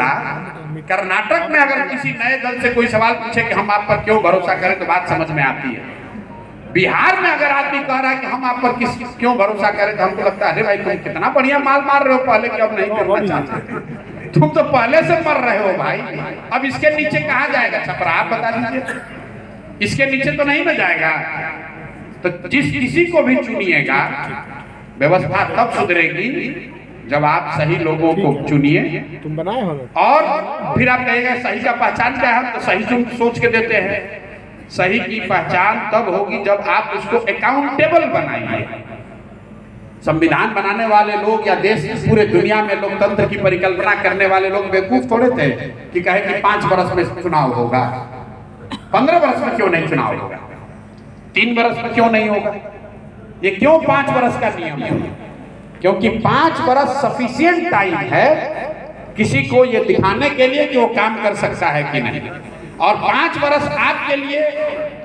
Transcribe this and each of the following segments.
होता। कर्नाटक में अगर किसी नए दल से कोई सवाल पूछे कि हम आप पर क्यों भरोसा करें तो बात समझ में आती है। बिहार में अगर आदमी कह रहा है कि हम आप पर क्यों भरोसा करें तो हमको लगता है अरे भाई तुम कितना बढ़िया माल मार रहे हो, पहले कि अब नहीं करना चाहते, तुम तो पहले से मर रहे हो भाई। अब इसके नीचे कहाँ जाएगा छपरा, आप बता दीजिए। इसके नीचे तो नहीं ना जाएगा। तो जिस किसी को भी चुनिएगा व्यवस्था तब सुधरेगी जब आप सही लोगों को चुनिए। तुम बनाए हो और फिर आप कहेगा सही का पहचान क्या है, तो सही तुम सोच के देते हैं। सही की पहचान तब होगी जब आप उसको अकाउंटेबल बनाएंगे। संविधान बनाने वाले लोग या देश पूरे दुनिया में लोकतंत्र की परिकल्पना करने वाले लोग बेवकूफ थोड़े थे कि कहे कि 5 वर्ष में चुनाव होगा, 15 वर्ष में क्यों नहीं चुनाव होगा, 3 वर्ष में क्यों नहीं होगा। ये क्यों 5 वर्ष का नियम है? क्योंकि 5 वर्ष सफिशिएंट टाइम है किसी को ये दिखाने के लिए कि वो काम कर सकता है कि नहीं। और 5 वर्ष आपके लिए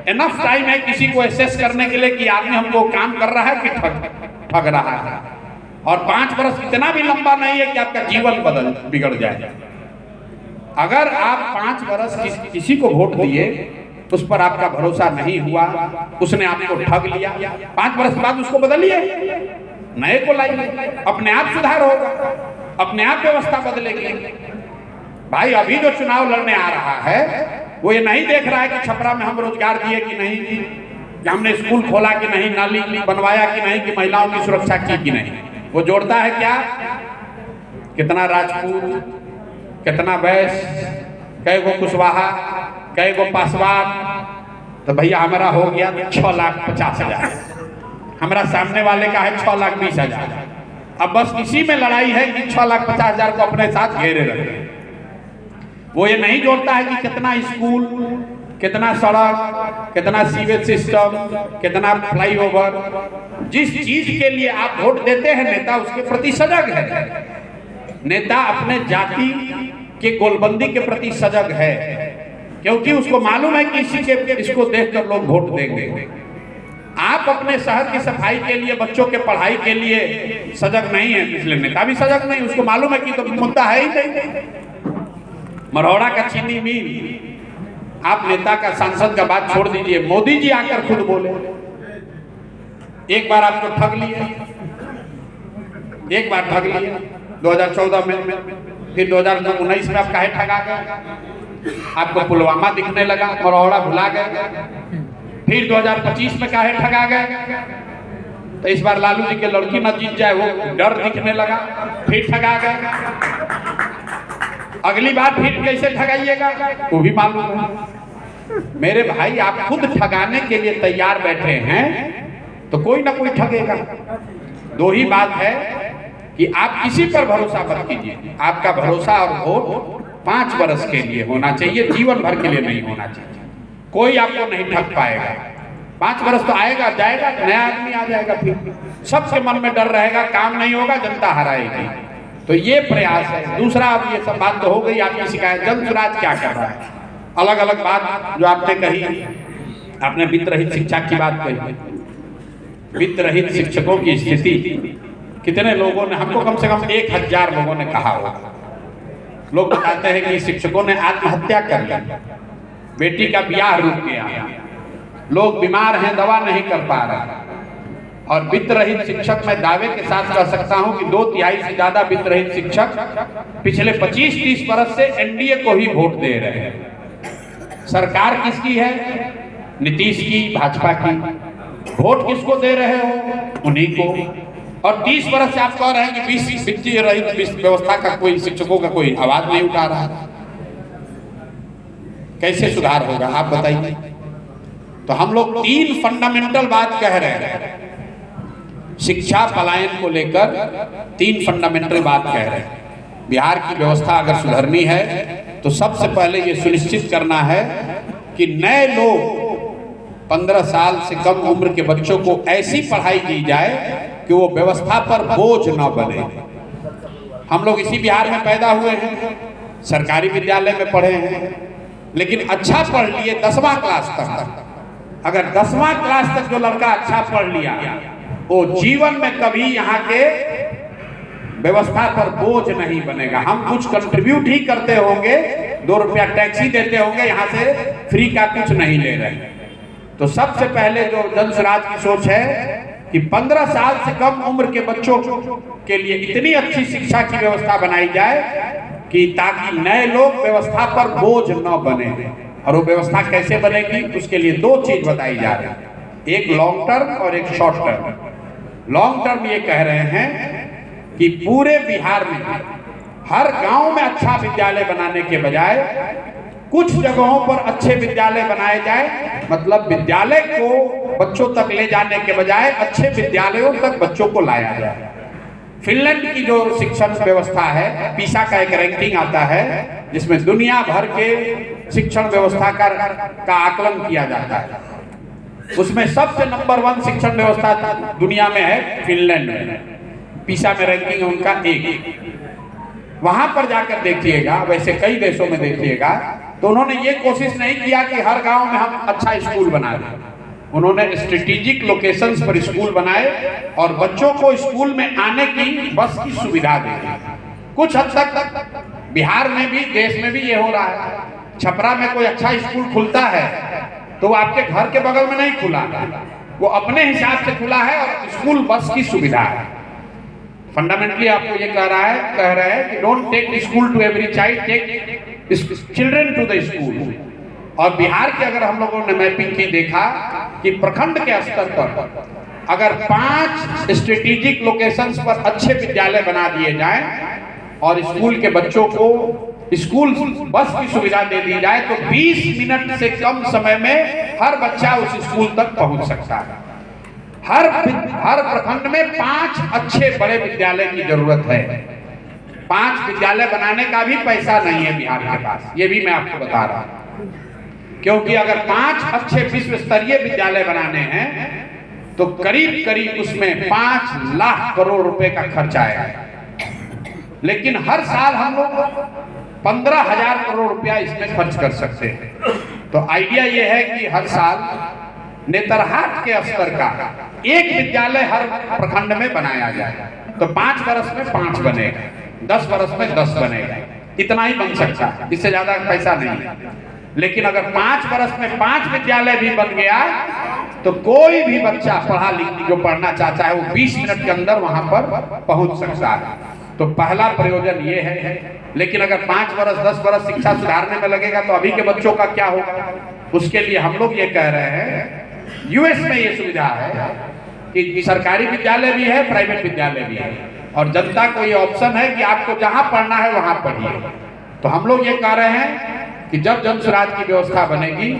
एनफ टाइम है किसी को एसेस करने के लिए कि आदमी हमको काम कर रहा है कि ठग रहा है। और 5 वर्ष इतना भी लंबा नहीं है कि आपका जीवन बिगड़ जाए। अगर आप 5 वर्ष किसी को वोट दिए, उस पर आपका भरोसा नहीं हुआ, उसने आपको ठग लिया, 5 वर्ष बाद उसको बदलिए, नए को लाइए, अपने आप सुधार होगा, अपने आप व्यवस्था बदलेगी। भाई अभी जो चुनाव लड़ने आ रहा है वो ये नहीं देख रहा है कि छपरा में हम रोजगार दिए कि नहीं, कि हमने स्कूल खोला कि नहीं, नाली बनवाया कि नहीं, कि महिलाओं की सुरक्षा की कि नहीं। वो जोड़ता है क्या, कितना राजपूत, कितना वैश्य, कई गो कुशवाहा, कई गो पासवान। तो भैया हमारा हो गया 6,50,000, हमारा सामने वाले का है 6,20,000। अब बस इसी में लड़ाई है कि 6,50,000 को अपने साथ घेरे रखे। वो ये नहीं जोड़ता है कि कितना स्कूल, कितना सड़क, कितना सीवेज सिस्टम, कितना फ्लाईओवर। जिस चीज के लिए आप वोट देते हैं नेता उसके प्रति सजग है। नेता अपने जाति के गोलबंदी के प्रति सजग है, क्योंकि उसको मालूम है कि इसको देखकर लोग वोट देंगे। आप अपने शहर की सफाई के लिए, बच्चों के पढ़ाई के लिए सजग नहीं है, इसलिए नेता भी सजग नहीं। उसको मालूम है कि तो मुद्दा है ही नहीं। मरौड़ा का चीनी मिल, आप नेता का, सांसद का बात छोड़ दीजिए, मोदी जी आकर खुद बोले एक बार आपको ठग लिए, एक बार ठग लिए 2014 में, फिर 2019 में आप काहे ठगा गए, आपको पुलवामा दिखने लगा, मरौड़ा भुला गए। फिर 2025 में काहे ठगा गए, तो इस बार लालू जी के लड़की न जीत जाए वो डर दिखने लगा, फिर ठगा गए। अगली बार फिर कैसे ठगाइएगा वो भी मालूम है। मेरे भाई आप खुद ठगाने के लिए तैयार बैठे हैं तो कोई ना कोई ठगेगा। दो ही बात है कि आप किसी पर भरोसा मत कीजिए। आपका भरोसा और वोट 5 वर्ष के लिए होना चाहिए, जीवन भर के लिए नहीं होना चाहिए। कोई आपको नहीं ठग पाएगा। 5 वर्ष तो आएगा जाएगा, नया आदमी आ जाएगा, फिर सबके मन में डर रहेगा, काम नहीं होगा, जनता हराएगी। तो ये प्रयास है। दूसरा, अब ये सब बात तो हो गई आपकी शिकायत, जन स्वराज क्या कर रहा है, अलग अलग बात जो आपने कही। आपने वित्त रहित शिक्षा की बात कही, वित्त रहित शिक्षकों की स्थिति कितने लोगों ने, हमको कम से कम 1,000 लोगों ने कहा होगा। लोग बताते हैं कि शिक्षकों ने आत्महत्या कर ली, बेटी का ब्याह रुक गया, लोग बीमार हैं, दवा नहीं कर पा रहे। और वित्त रहित शिक्षक मैं दावे के साथ कह सकता हूं कि 2/3 से ज्यादा वित्त रहित शिक्षक पिछले 25-30 वर्ष से एनडीए को ही वोट दे रहे हैं। सरकार किसकी है? नीतीश की, भाजपा की। वोट किसको दे रहे हो? उन्हीं को। और 30 वर्ष से आप कह रहे हैं कि वित्तीय रहित व्यवस्था का कोई, शिक्षकों का कोई आवाज नहीं उठा रहा है। कैसे सुधार होगा आप बताइए। तो हम लोग 3 फंडामेंटल बात कह रहे हैं शिक्षा पलायन को लेकर, 3 फंडामेंटल बात कह रहे हैं। बिहार की व्यवस्था अगर सुधरनी है तो सबसे पहले ये सुनिश्चित करना है कि नए लोग 15 साल से कम उम्र के बच्चों को ऐसी पढ़ाई दी जाए कि वो व्यवस्था पर बोझ न बने। हम लोग इसी बिहार में पैदा हुए हैं, सरकारी विद्यालय में पढ़े हैं, लेकिन अच्छा पढ़ लिए 10वां क्लास तक। अगर 10वां क्लास तक जो लड़का अच्छा पढ़ लिया वो जीवन में कभी यहाँ के व्यवस्था पर बोझ नहीं बनेगा। हम कुछ कंट्रीब्यूट ही करते होंगे, 2 रुपया टैक्सी देते होंगे, यहाँ से फ्री का कुछ नहीं ले रहे। तो सबसे पहले जो जन स्वराज की सोच है कि 15 साल से कम उम्र के बच्चों के लिए इतनी अच्छी शिक्षा की व्यवस्था बनाई जाए कि ताकि नए लोग व्यवस्था पर बोझ न बने। और वो व्यवस्था कैसे बनेगी, उसके लिए 2 चीज बताई जा रही है, एक लॉन्ग टर्म और एक शॉर्ट टर्म। लॉन्ग टर्म ये कह रहे हैं कि पूरे बिहार में हर गांव में अच्छा विद्यालय बनाने के बजाय कुछ जगहों पर अच्छे विद्यालय बनाए जाए। मतलब विद्यालय को बच्चों तक ले जाने के बजाय अच्छे विद्यालयों तक बच्चों को लाया जाए। फिनलैंड की जो शिक्षण व्यवस्था है, पीसा का एक रैंकिंग आता है जिसमें दुनिया भर के शिक्षण व्यवस्था का आकलन किया जाता है। उसमें सबसे नंबर 1 शिक्षण व्यवस्था दुनिया में है फिनलैंड में। पीसा में रैंकिंग है उनका 1। वहां पर जाकर देखिएगा, वैसे कई देशों में देखिएगा, तो उन्होंने ये कोशिश नहीं किया कि हर गांव में हम अच्छा स्कूल बना दें। उन्होंने स्ट्रेटेजिक लोकेशंस पर स्कूल बनाए और बच्चों को स्कूल में आने की बस की सुविधा दी। कुछ हद तक बिहार में भी, देश में भी ये हो रहा है। छपरा में कोई अच्छा स्कूल खुलता है तो वो आपके घर के बगल में नहीं खुला, वो अपने हिसाब से खुला है और स्कूल बस की सुविधा है। फंडामेंटली आपको ये कह रहा है कि don't take school to every child, take children to the school. और बिहार के अगर हम लोगों ने मैपिंग की, देखा कि प्रखंड के स्तर पर अगर 5 स्ट्रेटेजिक लोकेशंस पर अच्छे विद्यालय बना दिए जाएं और स्कूल के बच्चों को स्कूल बस की सुविधा दे दी जाए तो 20 मिनट से कम समय में हर बच्चा उस स्कूल तक पहुंच सकता है। हर प्रखंड में 5 अच्छे बड़े विद्यालय की जरूरत है। 5 विद्यालय बनाने का भी पैसा नहीं है बिहार के पास, ये भी मैं आपको बता रहा हूं। क्योंकि अगर 5 अच्छे विश्व स्तरीय विद्यालय बनाने हैं तो करीब करीब उसमें 5 लाख करोड़ रुपए का खर्च आएगा। लेकिन हर साल हम लोग 15,000 करोड़ रुपया इसमें खर्च कर सकते हैं। तो आइडिया यह है कि हर साल नेतरहाट के स्तर का एक विद्यालय हर प्रखंड में बनाया जाए तो 5 वर्ष में 5 बनेगा, 10 वर्ष में 10 बनेगा, इतना ही बन सकता है, इससे ज्यादा पैसा नहीं है। लेकिन अगर 5 वर्ष में 5 विद्यालय भी बन गया तो कोई भी बच्चा पढ़ा लिख जो पढ़ना चाहता है वो 20 मिनट के अंदर वहां पर पहुंच सकता है। तो पहला प्रयोजन ये है। लेकिन अगर 5 वर्ष 10 वर्ष शिक्षा सुधारने में लगेगा तो अभी के बच्चों का क्या होगा? उसके लिए हम लोग ये कह रहे हैं, यूएस में ये सुविधा है कि सरकारी विद्यालय भी है, प्राइवेट विद्यालय भी है, और जनता को ये ऑप्शन है कि आपको जहां पढ़ना है वहां पढ़िए। तो हम लोग ये कह रहे हैं कि जब जन स्वराज की व्यवस्था बनेगी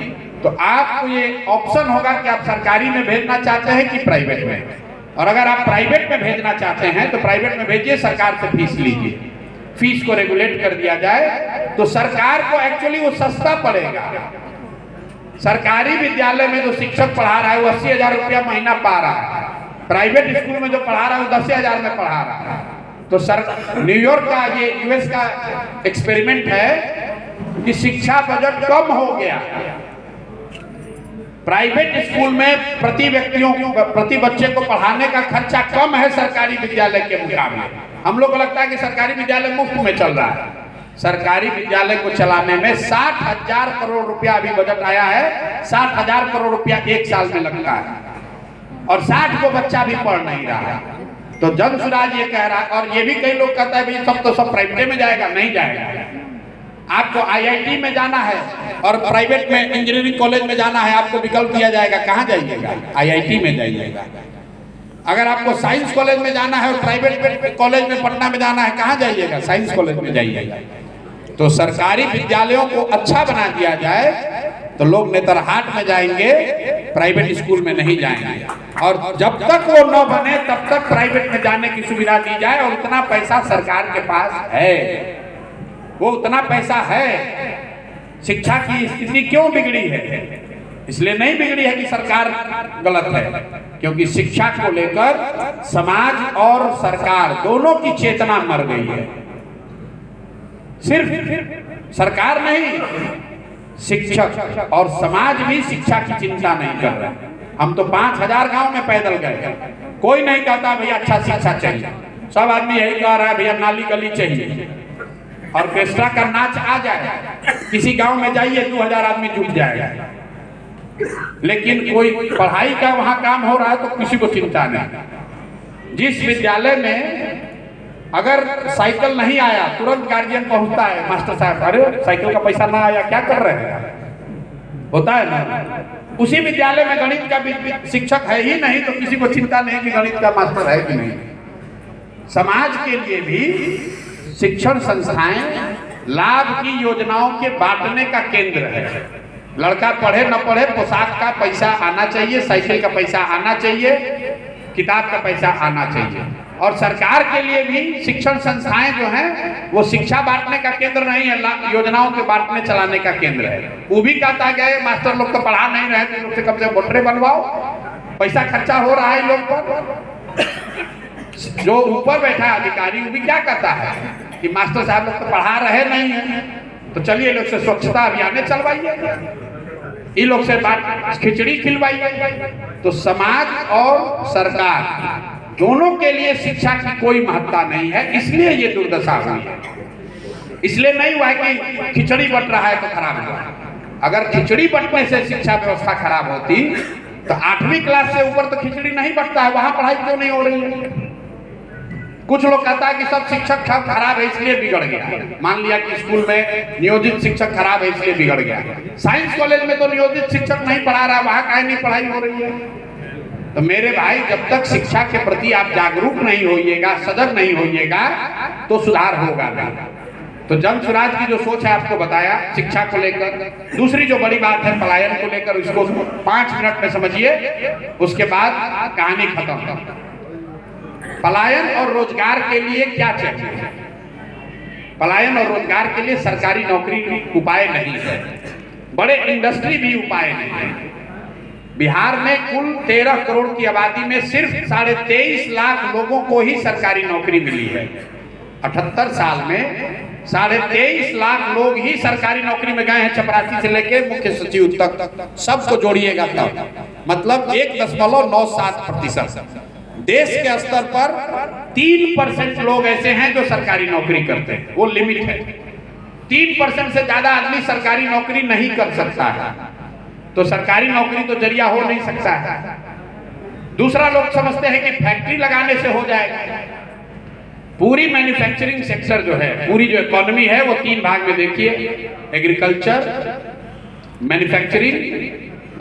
तो आपको ये ऑप्शन होगा कि आप सरकारी में भेजना चाहते हैं कि प्राइवेट में। और अगर आप प्राइवेट में भेजना चाहते हैं तो प्राइवेट में भेजिए, सरकार से फीस लीजिए, फीस को रेगुलेट कर दिया जाए तो सरकार को एक्चुअली वो सस्ता पड़ेगा। सरकारी विद्यालय में जो शिक्षक पढ़ा रहा है वो 80,000 रुपया महीना पा रहा है, प्राइवेट स्कूल में जो पढ़ा रहा है वो 10,000 में पढ़ा रहा है। तो न्यूयॉर्क का, ये यूएस का एक्सपेरिमेंट है कि शिक्षा बजट कम हो गया। प्राइवेट स्कूल में प्रति बच्चे को पढ़ाने का खर्चा कम है सरकारी विद्यालय के मुकाबले। हम लोग को लगता है कि सरकारी विद्यालय मुफ्त में चल रहा है। सरकारी विद्यालय को चलाने में 60,000 करोड़ रुपया अभी बजट आया है, 60,000 करोड़ रुपया 1 साल में लगता है और 60 को बच्चा भी पढ़ नहीं रहा है। तो जन स्वराज ये कह रहा है, और ये भी कई लोग कहता है भाई सब तो सब प्राइवेट में जाएगा, नहीं जाएगा। आपको आईआईटी में जाना है और प्राइवेट में इंजीनियरिंग कॉलेज में जाना है, आपको विकल्प दिया जाएगा, कहाँ जाइएगा? आईआईटी में जाइएगा। अगर आपको साइंस कॉलेज में जाना है और प्राइवेट कॉलेज में पटना में जाना है, कहाँ जाइएगा? साइंस कॉलेज में जाइएगा। तो सरकारी विद्यालयों को अच्छा बना दिया जाए तो लोग नेतरहाट में जाएंगे, प्राइवेट स्कूल में नहीं जाएंगे। और जब तक वो न बने तब तक प्राइवेट में जाने की सुविधा दी जाए। और उतना पैसा सरकार के पास है, वो उतना पैसा है। शिक्षा की स्थिति क्यों बिगड़ी है? इसलिए नहीं बिगड़ी है कि सरकार गलत है, क्योंकि शिक्षा को लेकर समाज और सरकार दोनों की चेतना मर गई है। सिर्फ सरकार नहीं, शिक्षक और समाज भी शिक्षा की चिंता नहीं कर रहे। हम तो 5,000 गांव में पैदल गए, कोई नहीं कहता भैया अच्छा शिक्षा चाहिए। सब आदमी यही कह रहा है भैया नाली गली चाहिए, ऑर्केस्ट्रा का नाच आ जाए, किसी गांव में जाइए 2000 आदमी जुट जाएगा, लेकिन कोई पढ़ाई का वहां काम हो रहा है तो किसी को चिंता नहीं। जिस विद्यालय में अगर साइकिल नहीं आया तुरंत गार्जियन पहुंचता है, मास्टर साहब अरे साइकिल का पैसा ना आया क्या कर रहे हैं, होता है ना। उसी विद्यालय में गणित का शिक्षक है ही नहीं तो किसी को चिंता नहीं कि गणित का मास्टर है कि नहीं। समाज के लिए भी शिक्षण संस्थाएं लाभ की योजनाओं के बांटने का केंद्र है। लड़का पढ़े न पढ़े पोशाक का पैसा आना चाहिए, साइकिल का पैसा आना चाहिए, किताब का पैसा आना चाहिए। और सरकार के लिए भी शिक्षण संस्थाएं जो हैं वो शिक्षा बांटने का केंद्र नहीं है, योजनाओं के बांटने चलाने का केंद्र है। वो भी कहता है मास्टर लोग तो पढ़ा नहीं रहे थे, लोग से कम से बोटरे बनवाओ, पैसा खर्चा हो रहा है लोग पर। जो ऊपर बैठा अधिकारी वो भी क्या कहता है कि मास्टर साहब लोग तो पढ़ा रहे नहीं है, तो चलिए लोग से स्वच्छता अभियान चलवाइए, इन लोग से बात खिचड़ी खिलवाइए। तो समाज और सरकार दोनों के लिए शिक्षा की कोई महत्ता नहीं है, इसलिए ये दुर्दशा हुई है। इसलिए नहीं हुआ है कि खिचड़ी बंट रहा है तो खराब हुआ। अगर खिचड़ी बंटने से शिक्षा व्यवस्था खराब होती तो 8वीं क्लास से ऊपर तो खिचड़ी नहीं बंटता है, वहां पढ़ाई क्यों नहीं हो रही है। कुछ लोग कहता है कि सब शिक्षक खराब है इसलिए बिगड़ गया। मान लिया कि स्कूल में नियोजित शिक्षक खराब है इसलिए बिगड़ गया। साइंस कॉलेज में तो नियोजित शिक्षक नहीं पढ़ा रहा, वहां काहे नहीं पढ़ाई हो रही है। तो मेरे भाई जब तक शिक्षा के प्रति आप जागरूक नहीं होइएगा, सजग नहीं होइएगा तो सुधार होगा नहीं। तो जन स्वराज की जो सोच है आपको बताया शिक्षा को लेकर। दूसरी जो बड़ी बात है पलायन को लेकर, इसको 5 मिनट में समझिए, उसके बाद कहानी खत्म। पलायन और रोजगार के लिए क्या चाहिए? पलायन और रोजगार के लिए सरकारी नौकरी उपाय नहीं है, बड़े इंडस्ट्री भी उपाय नहीं है। बिहार में कुल 13 करोड़ की आबादी में सिर्फ 23.5 लाख लोगों को ही सरकारी नौकरी मिली है। 78 साल में 23.5 लाख लोग ही सरकारी नौकरी में गए हैं, चपरासी से लेके मुख्य सचिव तक सबको जोड़िएगा तब, मतलब 1.97%। देश के स्तर पर 3% लोग ऐसे हैं जो सरकारी नौकरी करते हैं, वो लिमिट है। 3% से ज्यादा आदमी सरकारी नौकरी नहीं कर सकता है, तो सरकारी नौकरी तो जरिया हो नहीं सकता है। दूसरा लोग समझते हैं कि फैक्ट्री लगाने से हो जाएगा। पूरी मैन्युफैक्चरिंग सेक्टर जो है, पूरी जो इकोनॉमी है वो 3 भाग में देखिए, एग्रीकल्चर, मैन्युफैक्चरिंग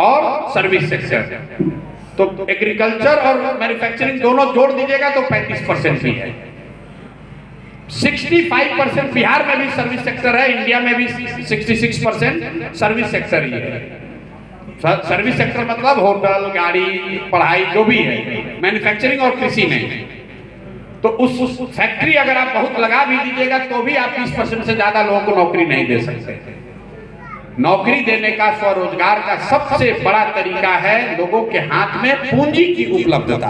और सर्विस सेक्टर। तो एग्रीकल्चर और मैन्युफैक्चरिंग दोनों जोड़ दीजिएगा तो 35% ही है। 65% बिहार में भी सर्विस सेक्टर है, इंडिया में भी 66% सर्विस सेक्टर ही है। सर्विस सेक्टर मतलब होटल, गाड़ी, पढ़ाई जो भी है, मैन्युफैक्चरिंग और कृषि नहीं। तो उस फैक्ट्री अगर आप बहुत लगा भी दीजिएगा तो भी आप 20% से ज्यादा लोगों को नौकरी नहीं दे सकते। नौकरी देने का, स्वरोजगार का सबसे बड़ा तरीका है लोगों के हाथ में पूंजी की उपलब्धता।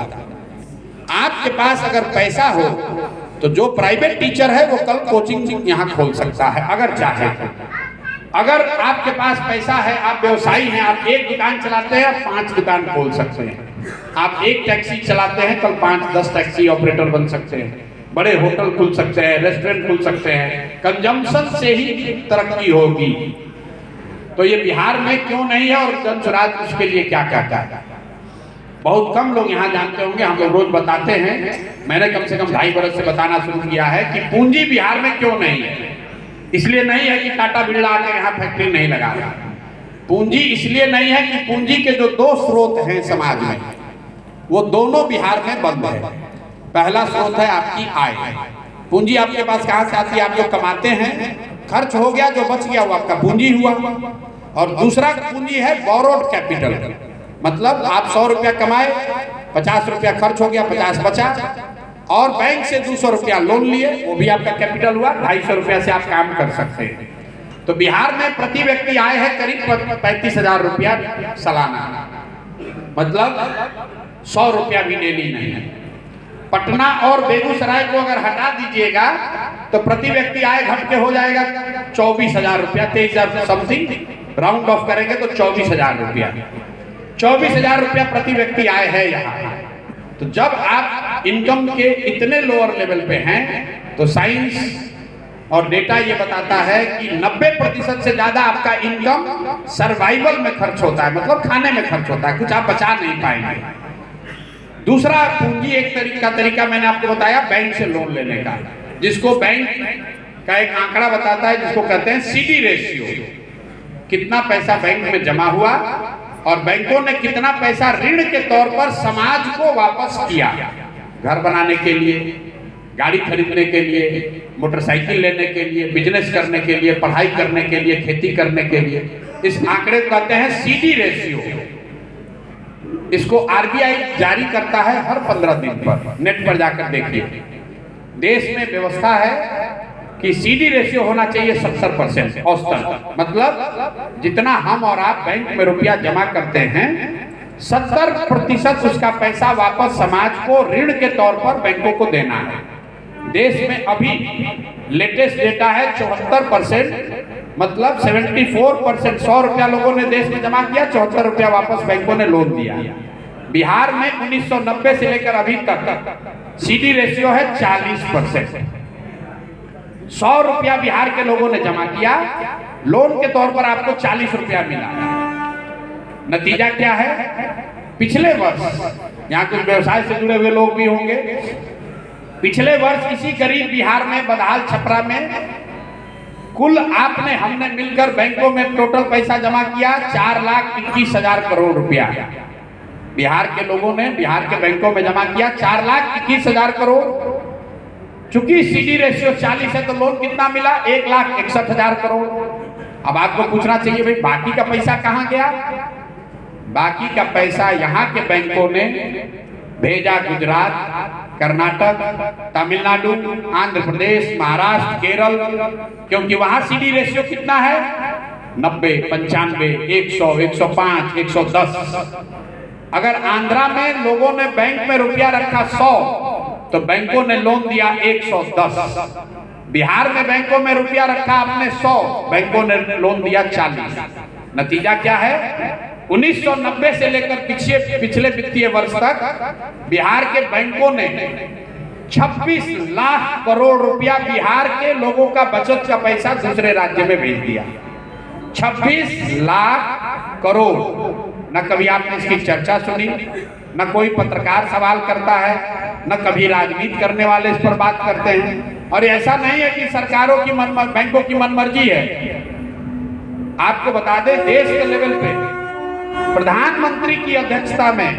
आपके पास अगर पैसा हो तो जो प्राइवेट टीचर है वो कल कोचिंग यहाँ खोल सकता है अगर चाहे तो। अगर आपके पास पैसा है, आप व्यवसायी हैं, आप एक दुकान चलाते हैं, 5 दुकान खोल सकते हैं। आप एक टैक्सी चलाते हैं, कल 5-10 टैक्सी ऑपरेटर बन सकते हैं, बड़े होटल खुल सकते हैं, रेस्टोरेंट खुल सकते हैं। कंजम्पशन से ही तरक्की होगी। तो ये बिहार में क्यों नहीं है और जन स्वराज उसके लिए क्या कहता है? बहुत कम लोग यहाँ जानते होंगे, हम लोग रोज बताते हैं। मैंने कम से कम 2.5 बरस से बताना शुरू किया है कि पूंजी बिहार में क्यों नहीं है। इसलिए नहीं है कि टाटा बिरला आकर यहाँ फैक्ट्री नहीं लगा रहा। पूंजी इसलिए नहीं है कि पूंजी के जो 2 स्रोत हैं समाज में, वो दोनों बिहार में बंद है। पहला स्रोत है आपकी आय। पूंजी आपके पास कहाँ से आती है? आप जो कमाते हैं, खर्च हो गया, जो बच गया वो आपका पूंजी हुआ। और दूसरा पूंजी है बोरोड कैपिटल, मतलब आप 100 रुपया कमाए, 50 रुपया खर्च हो गया, 50 बचा, और बैंक से 200 रुपया लोन लिए, वो भी आपका कैपिटल हुआ। 250 रुपया से आप काम कर सकते हैं। तो बिहार में प्रति व्यक्ति आय है करीब 35,000 रुपया सालाना, मतलब 100 रुपया भी डेली नहीं है। पटना और बेगूसराय को अगर हटा दीजिएगा तो प्रति व्यक्ति आय घट के हो जाएगा 24,000 रुपया, 23,000 समथिंग, राउंड ऑफ करेंगे तो 24,000 रुपया। 24,000 रुपया प्रति व्यक्ति आय है यहाँ। तो जब आप इनकम के इतने लोअर लेवल पे हैं तो साइंस और डेटा ये बताता है कि 90% से ज्यादा आपका इनकम सर्वाइवल में खर्च होता है, मतलब खाने में खर्च होता है, कुछ आप बचा नहीं पाएंगे। दूसरा पूंजी एक तरीका मैंने आपको बताया बैंक से लोन लेने का, जिसको बैंक का एक आंकड़ा बताता है जिसको कहते हैं सीडी रेशियो। कितना पैसा बैंक में जमा हुआ और बैंकों ने कितना पैसा ऋण के तौर पर समाज को वापस किया, घर बनाने के लिए, गाड़ी खरीदने के लिए, मोटरसाइकिल लेने के लिए, बिजनेस करने के लिए, पढ़ाई करने के लिए, खेती करने के लिए। इस आंकड़े को कहते हैं सीडी रेशियो। इसको आरबीआई जारी करता है हर 15 दिन पर, नेट पर जाकर देखिए। देश में व्यवस्था है कि सीडी रेशियो होना चाहिए 70% औसतन, मतलब जितना हम और आप बैंक में रुपया जमा करते हैं 70% उसका पैसा वापस समाज को ऋण के तौर पर बैंकों को देना है। देश में अभी लेटेस्ट डेटा है 74%, मतलब 74%, 100 रुपया लोगों ने देश में जमा किया, 74 रुपया वापस बैंकों ने लोन दिया। बिहार में 1990 से लेकर अभी तक सीडी रेशियो है 40%। 100 रुपया बिहार के लोगों ने जमा किया, लोन के तौर पर आपको 40 रुपया मिला। नतीजा क्या है? पिछले वर्ष, यहाँ कुछ व्यवसाय से जुड़े हुए लोग भी होंगे, पिछले वर्ष इसी गरीब बिहार में बदहाल छपरा में कुल हमने मिलकर बैंकों में टोटल पैसा जमा किया 4,21,000 करोड़ रुपया। बिहार के लोगों ने बिहार के बैंकों में जमा किया 4,21,000 करोड़। चूंकि सीडी रेशियो 40 है तो लोन कितना मिला? 1,61,000 करोड़। अब आपको पूछना चाहिए भाई बाकी का पैसा कहां गया? बाकी का पैसा यहाँ के बैंकों ने भेजा गुजरात, कर्नाटक, तमिलनाडु, आंध्र प्रदेश, महाराष्ट्र, केरल, क्योंकि वहां सीडी रेशियो कितना है? 90, 95, 100, 105, 110। अगर आंध्रा में लोगों ने बैंक में रुपया रखा 100 तो बैंकों ने लोन दिया 110। बिहार में बैंकों में रुपया रखा आपने 100, बैंकों ने लोन दिया 40। नतीजा क्या है? 1990 से लेकर पिछले वित्तीय वर्ष तक बिहार के बैंकों ने 26 लाख करोड़ रुपया बिहार के लोगों का बचत का पैसा दूसरे राज्य में भेज दिया। 26 लाख करोड़। न कभी आपने इसकी चर्चा सुनी, न कोई पत्रकार सवाल करता है, न कभी राजनीति करने वाले इस पर बात करते हैं। और ऐसा नहीं है कि सरकारों की बैंकों की मनमर्जी है। आपको बता दें, देश के लेवल पे प्रधानमंत्री की अध्यक्षता में,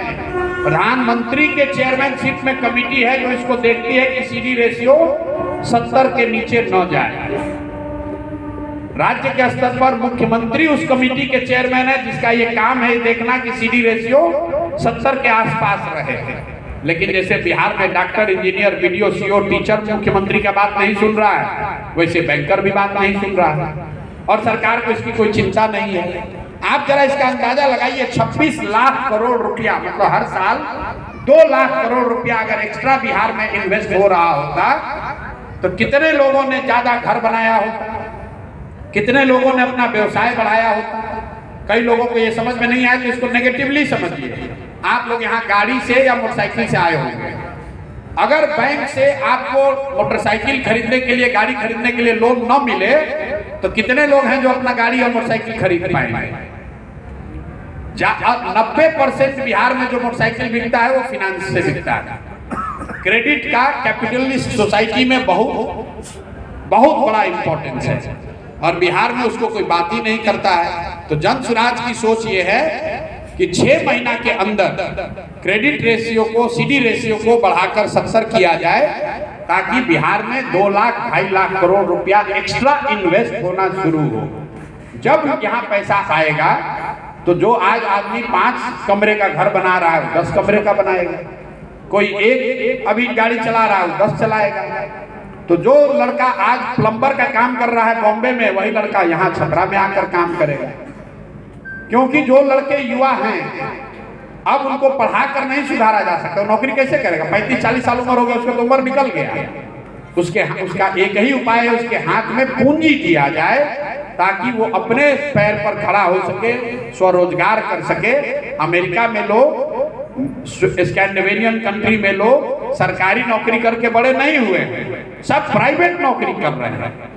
प्रधानमंत्री के चेयरमैनशिप में कमेटी है जो इसको देखती है कि सीडी रेशियो 70 के नीचे न जाए। राज्य के स्तर पर मुख्यमंत्री उस कमेटी के चेयरमैन है जिसका ये काम है देखना कि सीडी रेशियो 70 के आसपास रहे। लेकिन जैसे बिहार में doctor, engineer, BDO, CO, teacher मुख्यमंत्री का बात नहीं सुन रहा है, वैसे बैंकर भी बात नहीं सुन रहा है और सरकार को इसकी कोई चिंता नहीं है। आप जरा इसका अंदाजा लगाइए, 26 लाख करोड़ रुपया, मतलब हर साल 2 लाख करोड़ रुपया अगर एक्स्ट्रा बिहार में इन्वेस्ट हो रहा होता तो कितने लोगों ने ज्यादा घर बनाया होता, कितने लोगों ने अपना व्यवसाय बढ़ाया होता। कई लोगों को ये समझ में नहीं आया तो इसको नेगेटिवली समझिए। आप लोग यहाँ गाड़ी से या मोटरसाइकिल से आए होंगे, अगर बैंक से आपको मोटरसाइकिल खरीदने के लिए, गाड़ी खरीदने के लिए लोन न मिले तो कितने लोग हैं जो अपना गाड़ी और मोटरसाइकिल खरीद पाएंगे? 90% बिहार में जो मोटरसाइकिल बिकता है वो फाइनेंस से बिकता है। क्रेडिट का कैपिटलिस्ट सोसाइटी में बहुत बड़ा इंपॉर्टेंस है और बिहार में उसको कोई बात ही नहीं करता है। तो जन सुराज की सोच ये है कि 6 महीना के अंदर क्रेडिट रेशियो को, सीडी रेशियो को बढ़ाकर 70 किया जाए ताकि बिहार में 2 लाख 2.5 लाख करोड़ रुपया एक्स्ट्रा इन्वेस्ट होना शुरू हो। जब यहाँ पैसा आएगा तो जो आज आदमी 5 कमरे का घर बना रहा है 10 कमरे का बनाएगा, कोई एक अभी गाड़ी चला रहा है 10 चलाएगा। तो जो लड़का आज प्लम्बर का काम कर रहा है बॉम्बे में, वही लड़का यहाँ छपरा में आकर काम करेगा। क्योंकि जो लड़के युवा हैं अब उनको पढ़ा कर नहीं सुधारा जा सकता, नौकरी कैसे करेगा? 35-40 साल उम्र हो गया, उसका तो उम्र निकल गया। उसका एक ही उपाय है, उसके हाथ में पूंजी दिया जाए ताकि वो अपने पैर पर खड़ा हो सके, स्वरोजगार कर सके। अमेरिका में लोग स्कैंडिनेवियन कंट्री में लोग सरकारी नौकरी करके बड़े नहीं हुए, सब प्राइवेट नौकरी कर रहे हैं।